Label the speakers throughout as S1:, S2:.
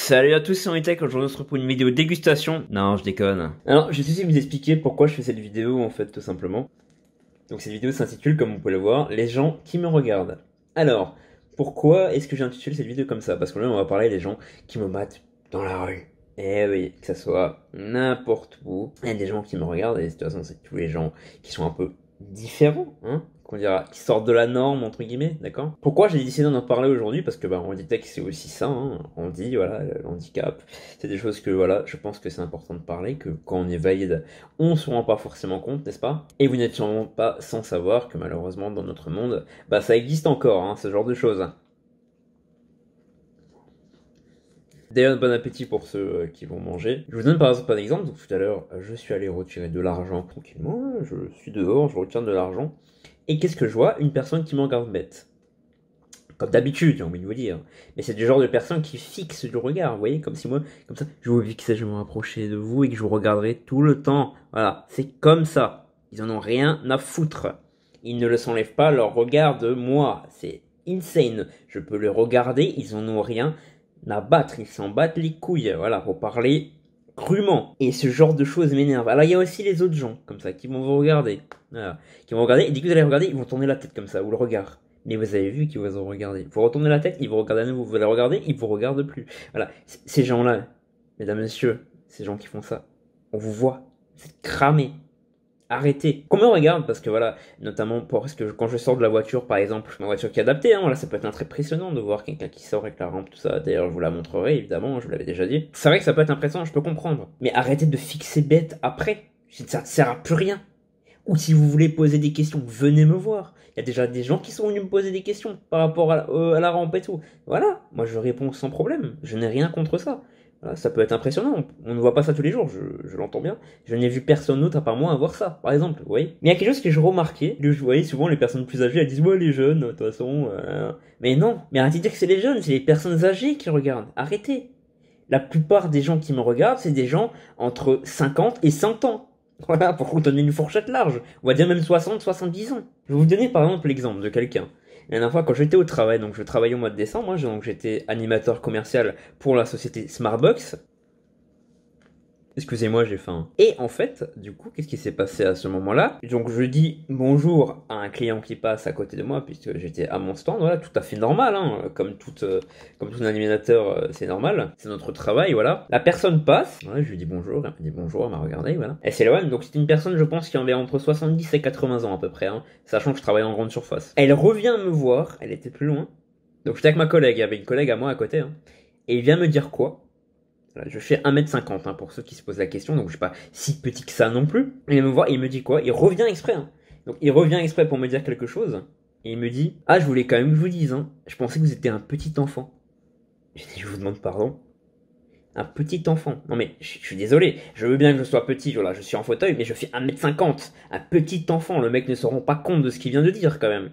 S1: Salut à tous, c'est Onitech, aujourd'hui on se retrouve pour une vidéo dégustation. Non, je déconne. Alors, je vais essayer de vous expliquer pourquoi je fais cette vidéo en fait, tout simplement. Donc cette vidéo s'intitule, comme vous pouvez le voir, les gens qui me regardent. Alors, pourquoi est-ce que j'ai intitulé cette vidéo comme ça? Parce que là on va parler des gens qui me battent dans la rue. Eh oui, que ça soit n'importe où. Il y a des gens qui me regardent et de toute façon c'est tous les gens qui sont un peu différents, hein, qu'on dira, qui sortent de la norme, entre guillemets, d'accord? Pourquoi j'ai décidé d'en parler aujourd'hui? Parce que, bah, on dit que c'est aussi ça, hein, on dit, voilà, le handicap, c'est des choses que, voilà, je pense que c'est important de parler, que quand on est valide, on se rend pas forcément compte, n'est-ce pas? Et vous n'êtes sûrement pas sans savoir que, malheureusement, dans notre monde, bah, ça existe encore, hein, ce genre de choses. D'ailleurs, bon appétit pour ceux qui vont manger. Je vous donne par exemple un exemple. Donc, tout à l'heure, je suis allé retirer de l'argent tranquillement. Je suis dehors, je retire de l'argent. Et qu'est-ce que je vois? Une personne qui me regarde bête. Comme d'habitude, j'ai envie de vous dire. Mais c'est du genre de personne qui fixe du regard, vous voyez? Comme si moi, comme ça, je vous fixais, je me rapprochais de vous et que je vous regarderais tout le temps. Voilà, c'est comme ça. Ils en ont rien à foutre. Ils ne le s'enlèvent pas leur regard de moi. C'est insane. Je peux les regarder, ils en ont rien à battre. Ils s'en battent les couilles. Voilà, pour parler crûment. Et ce genre de choses m'énerve. Alors il y a aussi les autres gens, comme ça, qui vont vous regarder. Voilà. Qui vont regarder, et dès que vous allez regarder, ils vont tourner la tête comme ça, ou le regard. Mais vous avez vu qu'ils vous ont regardé. Vous retournez la tête, ils vous regardent à nouveau. Vous allez regarder, ils vous regardent plus. Voilà. Ces gens-là, mesdames, messieurs, ces gens qui font ça, on vous voit. C'est cramé. Arrêtez. Qu'on me regarde, parce que voilà, notamment parce que quand je sors de la voiture, par exemple, ma voiture qui est adaptée, hein, voilà, ça peut être très impressionnant de voir quelqu'un qui sort avec la rampe, tout ça. D'ailleurs, je vous la montrerai, évidemment, je vous l'avais déjà dit. C'est vrai que ça peut être impressionnant, je peux comprendre. Mais arrêtez de fixer bête après. Ça ne sert à plus rien. Ou si vous voulez poser des questions, venez me voir. Il y a déjà des gens qui sont venus me poser des questions par rapport à la rampe et tout. Voilà, moi je réponds sans problème. Je n'ai rien contre ça. Voilà, ça peut être impressionnant. On ne voit pas ça tous les jours, je l'entends bien. Je n'ai vu personne d'autre à part moi avoir ça, par exemple, vous voyez. Mais il y a quelque chose que je remarquais. Vous voyez, souvent les personnes plus âgées, elles disent ouais les jeunes, de toute façon. Mais non, mais arrêtez de dire que c'est les jeunes, c'est les personnes âgées qui regardent. Arrêtez. La plupart des gens qui me regardent, c'est des gens entre 50 et 100 ans. Voilà, pour vous donner une fourchette large. On va dire même 60, 70 ans. Je vais vous donner par exemple l'exemple de quelqu'un. La dernière fois, quand j'étais au travail, donc je travaillais au mois de décembre, moi, donc j'étais animateur commercial pour la société Smartbox. Excusez-moi, j'ai faim. Et en fait, du coup, qu'est-ce qui s'est passé à ce moment-là? Donc je dis bonjour à un client qui passe à côté de moi, puisque j'étais à mon stand, voilà, tout à fait normal, hein, comme tout animateur, c'est normal, c'est notre travail, voilà. La personne passe, voilà, je lui dis bonjour, elle me dit bonjour, elle m'a regardé, voilà. Elle s'éloigne, donc c'est une personne, je pense, qui avait entre 70 et 80 ans à peu près, hein, sachant que je travaille en grande surface. Elle revient me voir, elle était plus loin, donc j'étais avec ma collègue, il y avait une collègue à moi à côté, hein, et il vient me dire quoi? Je fais 1m50 hein, pour ceux qui se posent la question, donc je suis pas si petit que ça non plus. Il me voit et il me dit quoi? Il revient exprès. Hein. Donc il revient exprès pour me dire quelque chose. Et il me dit ah, je voulais quand même que je vous dise, hein, je pensais que vous étiez un petit enfant. Je dis je vous demande pardon. Un petit enfant. Non mais je suis désolé, je veux bien que je sois petit, voilà, je suis en fauteuil, mais je fais 1m50. Un petit enfant, le mec ne se rend pas compte de ce qu'il vient de dire quand même.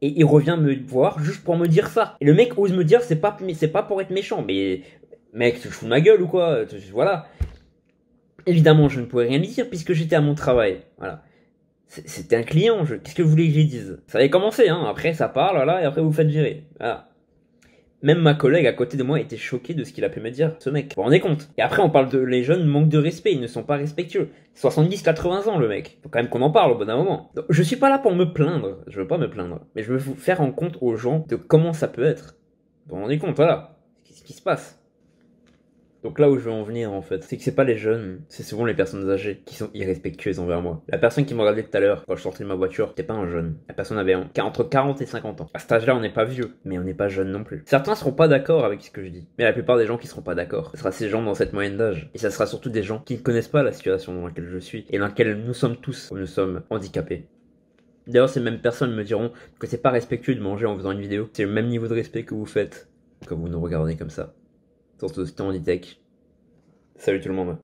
S1: Et il revient me voir juste pour me dire ça. Et le mec ose me dire c'est pas pour être méchant, mais mec, tu te fous de ma gueule ou quoi? Voilà. Évidemment, je ne pouvais rien lui dire puisque j'étais à mon travail. Voilà. C'était un client. Qu'est-ce que vous voulez que je lui dise? Ça avait commencé, hein. Après, ça parle, voilà, et après, vous faites virer. Voilà. Même ma collègue à côté de moi était choquée de ce qu'il a pu me dire, ce mec. Vous vous rendez compte? Et après, on parle de les jeunes manquent de respect, ils ne sont pas respectueux. 70-80 ans, le mec. Faut quand même qu'on en parle au bout d'un moment. Donc, je suis pas là pour me plaindre. Je veux pas me plaindre. Mais je veux vous faire en compte aux gens de comment ça peut être. Vous vous rendez compte, voilà. Qu'est-ce qui se passe? Donc là où je veux en venir en fait, c'est que c'est pas les jeunes, c'est souvent les personnes âgées qui sont irrespectueuses envers moi. La personne qui me regardait tout à l'heure quand je sortais de ma voiture, c'était pas un jeune. La personne avait entre 40 et 50 ans. À cet âge-là, on n'est pas vieux, mais on n'est pas jeune non plus. Certains seront pas d'accord avec ce que je dis, mais la plupart des gens qui seront pas d'accord, ce sera ces gens dans cette moyenne d'âge. Et ça sera surtout des gens qui ne connaissent pas la situation dans laquelle je suis et dans laquelle nous sommes tous, comme nous sommes handicapés. D'ailleurs, ces mêmes personnes me diront que c'est pas respectueux de manger en faisant une vidéo. C'est le même niveau de respect que vous faites quand vous nous regardez comme ça. Surtout c'était Onitech. Salut tout le monde.